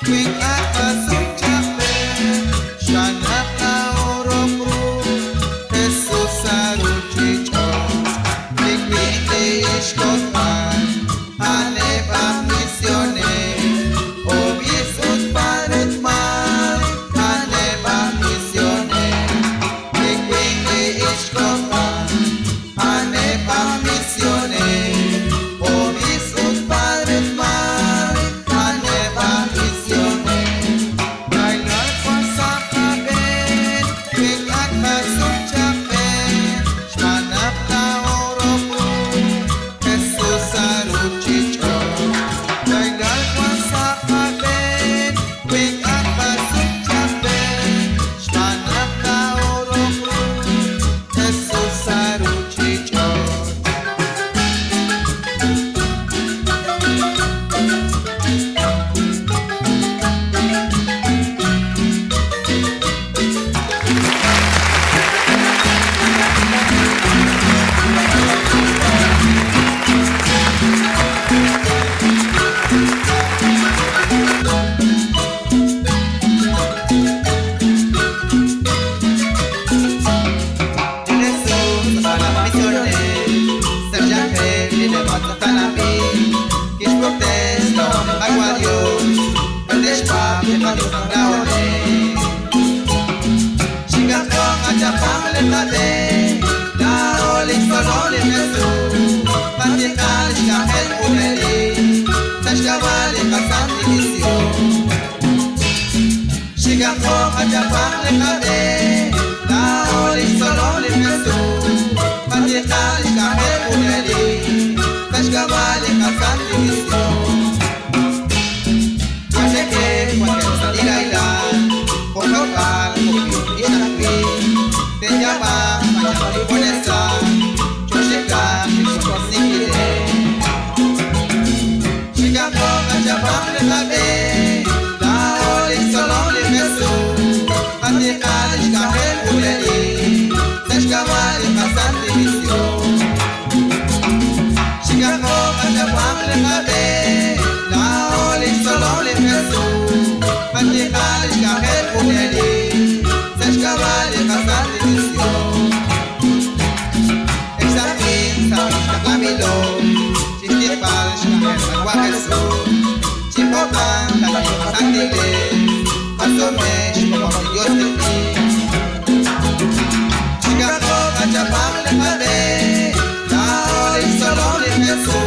King Akasum Chape, Shanaka Orokru, Jesus Aruchicho, Liquide Ishkopan, Aneba Missione, Obisut Paret Mar, Aneba Missione, Liquide Ishkopan, Aneba Missione, Obisut Paret Mar, Aneba Missione, Kailan Pasakaben, King Akasum Chape, Shmanap Orokru, Jesus Aruchicho, Kailan Pasakaben, King Akasum Chape, Shmanap Orokru, Jesus Aruchicho. Jesús a la missione, Sergiache di le vostre canapé, che protesto a guadio, per le spalle ma non gaone. Chicago a Japan le cade, la oli solo le mesu, Vatican Shahel Uneli, Tashkavale Kasanti Visio. Chicago a Japan le cade, la oli solo le mesu, Vatican Shahel Uneli, Tashkavale Kasanti Visio. Guacheke, cualquier salida y la, con local, con y aquí, te llama, mañana y bonesa, Choshika, Choshikide. Chicago, Japan, le cade, la oli solo le mesu, Vatican Shahel Uneli, Tashkavale Kasanti Visio. Chicago, Japan, le cade, la oli solo le mesu, Vatican Shahel Uneli, Tashkavale Kasanti Visio. Examin, Sabita Camilo, Chistipal, Shahel Aguajesu, Chipocan, Talima Santigre, Pasomesh, como Dios te pide. Chicago, Japan, le cade, la oli solo le mesu,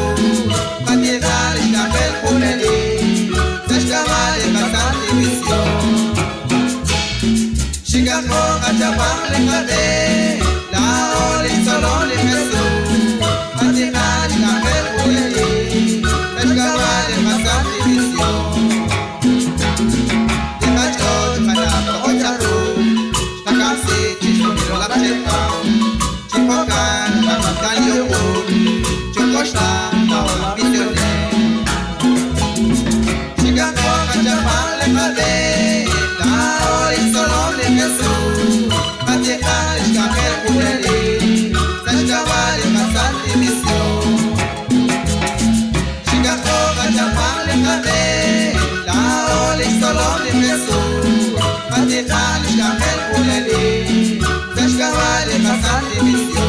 Vatican Shahel Uneli, Tashkavale Kasanti Visio. Chicago, Japan, le cade, la oli solo le mesu, Vatican Shahel Uneli, Tashkavale Kasanti Visio. Dipachot, Manapa, Ocharu, Shtakasi, Chishonilo Lapchepa, Chipokan, Papakan Yokun, Chokoshta, Naola Missione. Chicago, Japan, le cade, la oli solo le mesu, Vatican Shahel Uneli, Tashkavale Kasanti Visio. Chicago, Japan, le cade, la oli solo le mesu, Vatican Shahel Uneli, Tashkavale Kasanti Visio.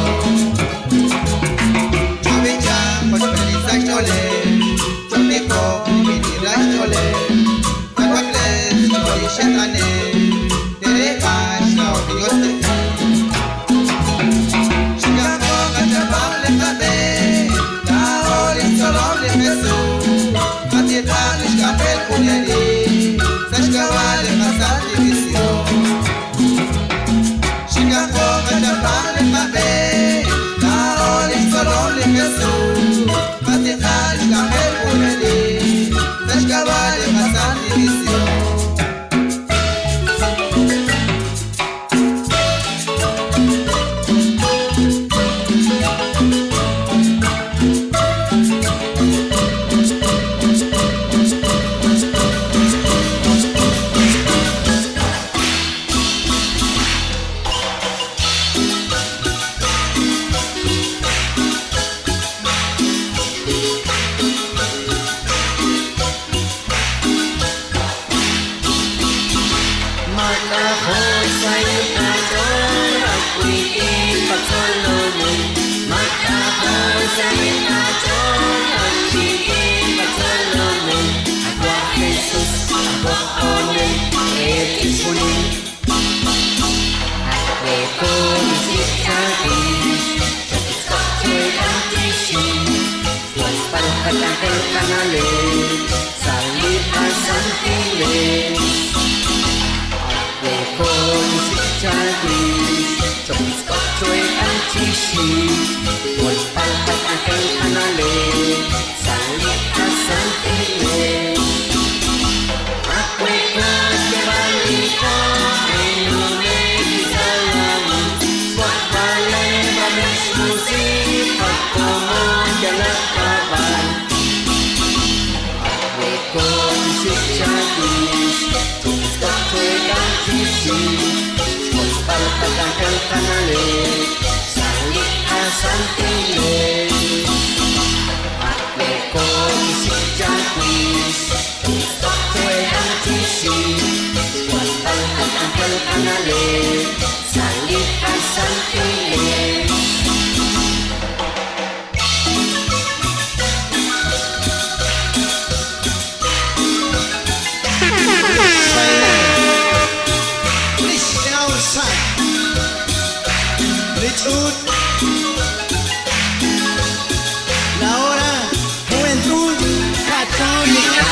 Chubicha, Pospelisa Chole, Chomiko, Minira Chole, Takwakles, Choli Shetane, Tereka, Shao Dios te pide. Chicago, Japan, le cade, la oli solo le mesu, Vatican Shahel Uneli, Tashkavale Kasanti Visio. Monen Etisponin Reko Isik Jadis Choy Antishin Tuan Palpatangkel Kanale Salit Asantile Reko Isik Jadis Choy Antishin Tuan Palpatangkel Kanale Salit Asantile La hora Juventud Católica.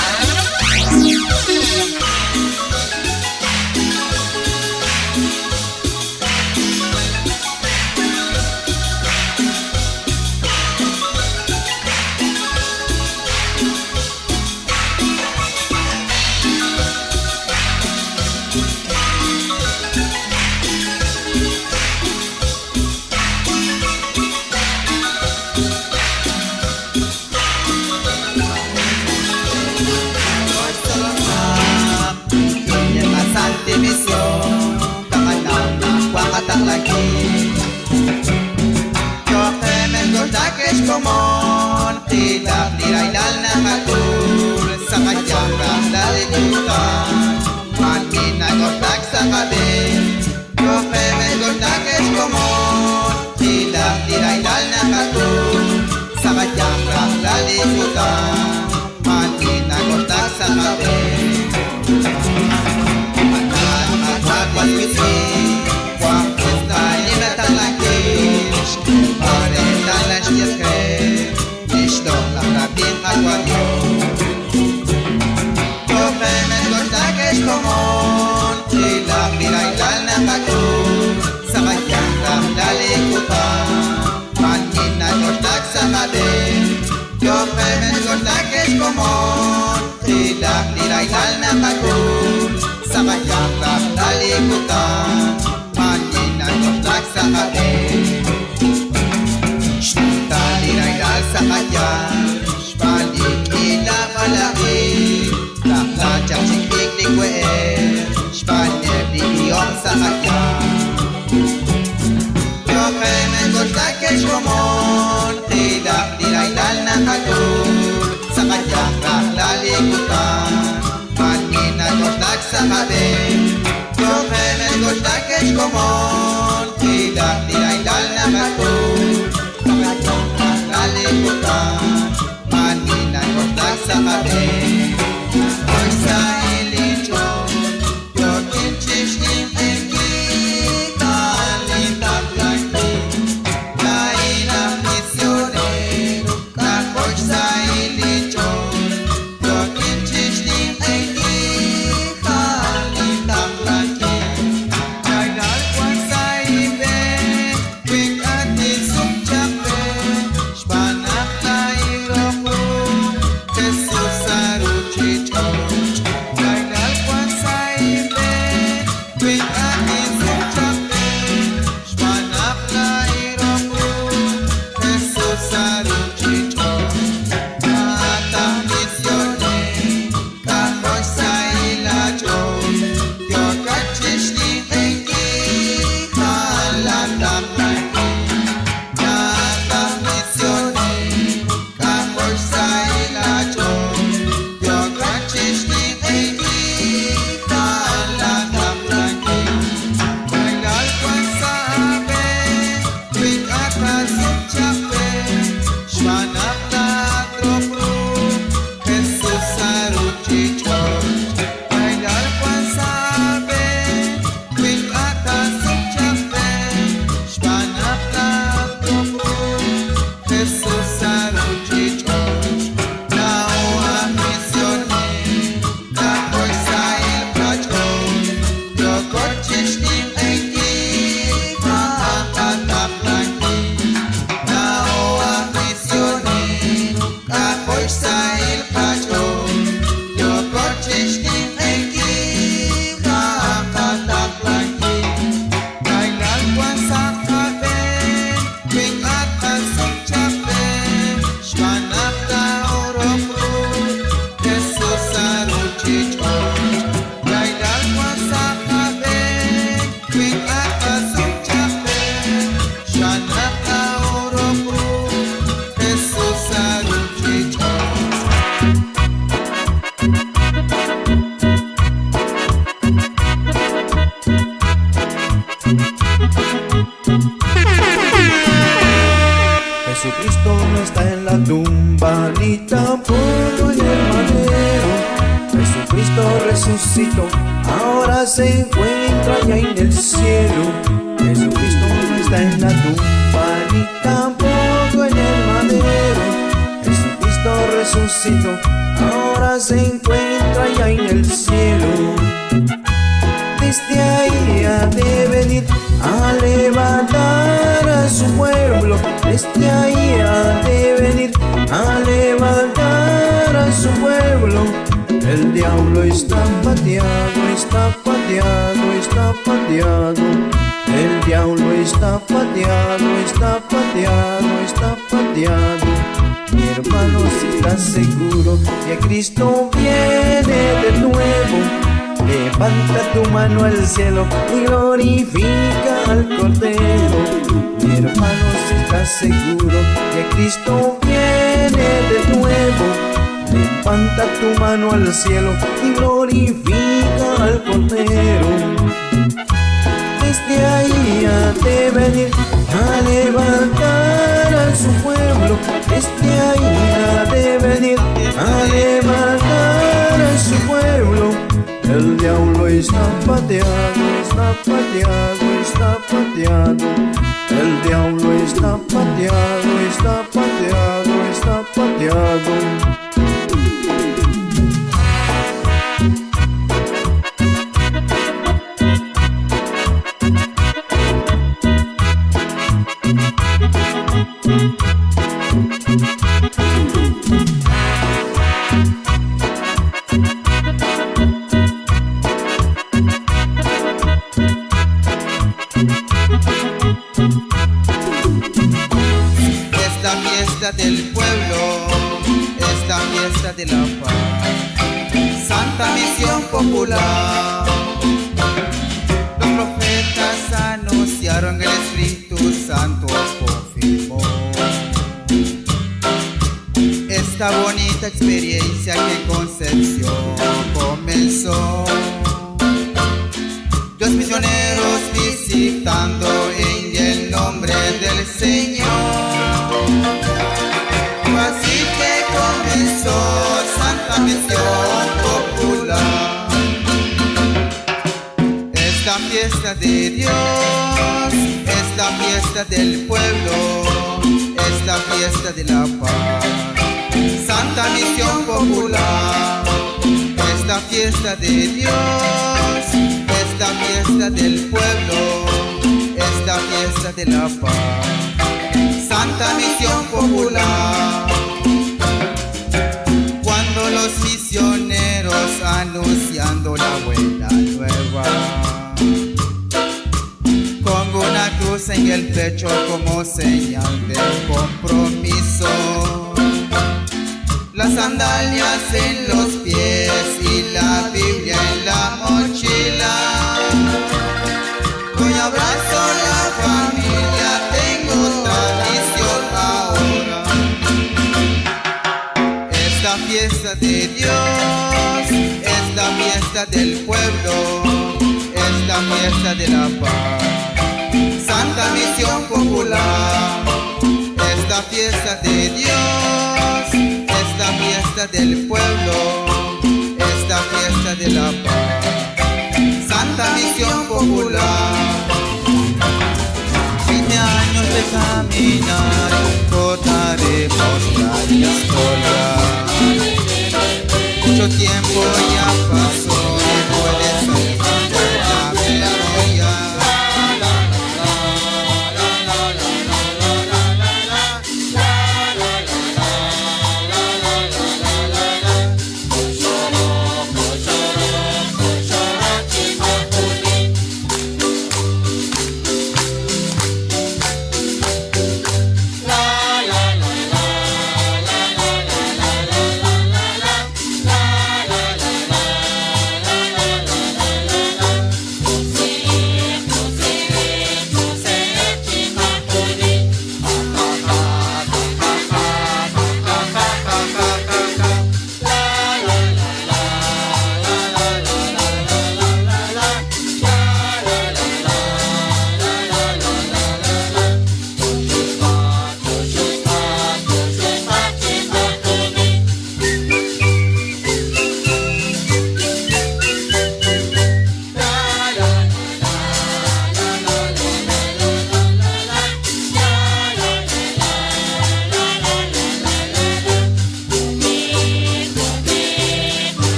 Komon, tidak dirailal na matur sa kanyang rahlalimutan. Manin na gordak sa kabin, yoke may gordakes komon, tidak dirailal na matur sa kanyang rahlalimutan. Manin na gordak sa kabin, at magwagwas kisi, wakos tayo na talakish, pare talas niya komon, tidak dirailal na matur sa kanyang kahlalimutan. Manin na gordak sa kabin, yoke men gordakes komon, tidak dirailal na matur sa kanyang kahlalimutan. Manin na gordak sa kabin, ta dirailal sa kanyang balik ila malaki. Lakla sikik di kue Spanya di iyong sa kanya. Yoke men gordakes komon, tidak dirailal na katur sa kanyang kahlalimutan. Manin na gordak sa kabin, yoke men gordakes komon, tidak dirailal na katur sa kanyang kahlalimutan. Manin na gordak sa kabin. Jesús ahora se encuentra ya en el cielo. Jesucristo no está en la tumba ni tampoco en el madero. Jesucristo resucitó, ahora se encuentra ya en el cielo. Desde ahí ha de venir a levantar a su pueblo. Desde ahí ha de venir a levantar a su pueblo. El diablo está pateado, está pateado, está pateado. El diablo está pateado, está pateado, está pateado. Mi hermano, si estás seguro que Cristo viene de nuevo, levanta tu mano al cielo y glorifica al Cordero. Mi hermano, si estás seguro que Cristo viene de nuevo, levanta tu mano al cielo y glorifica al Cordero. Desde ahí ha de venir a levantar a su pueblo. Desde ahí ha de venir a levantar a su pueblo. El diablo está pateado, está pateado, está pateado. El diablo está pateado, está pateado, está pateado. Esta fiesta del pueblo, esta fiesta de la paz, Santa Misión Popular. Los profetas anunciaron, el Espíritu Santo confirmó esta bonita experiencia que Concepción comenzó. Dos misioneros visitando en el nombre del Señor. Así que comenzó Santa Misión Popular. Esta fiesta de Dios, esta fiesta del pueblo, esta fiesta de la paz, Santa Misión Popular. Esta fiesta de Dios, esta fiesta del pueblo, esta fiesta de la paz, Santa Misión Popular. Cuando los misioneros anunciando la buena nueva, con una cruz en el pecho como señal de compromiso, las sandalias en los pies y la Biblia en la mochila. Hoy abrazo la familia, tengo tradición ahora. Esta fiesta de Dios, esta fiesta del pueblo, esta fiesta de la paz, Santa Misión Popular. Esta fiesta de Dios, esta fiesta del pueblo, esta fiesta de la paz, Santa Misión Popular. 20 años de caminar, contaremos la historia. Mucho tiempo ya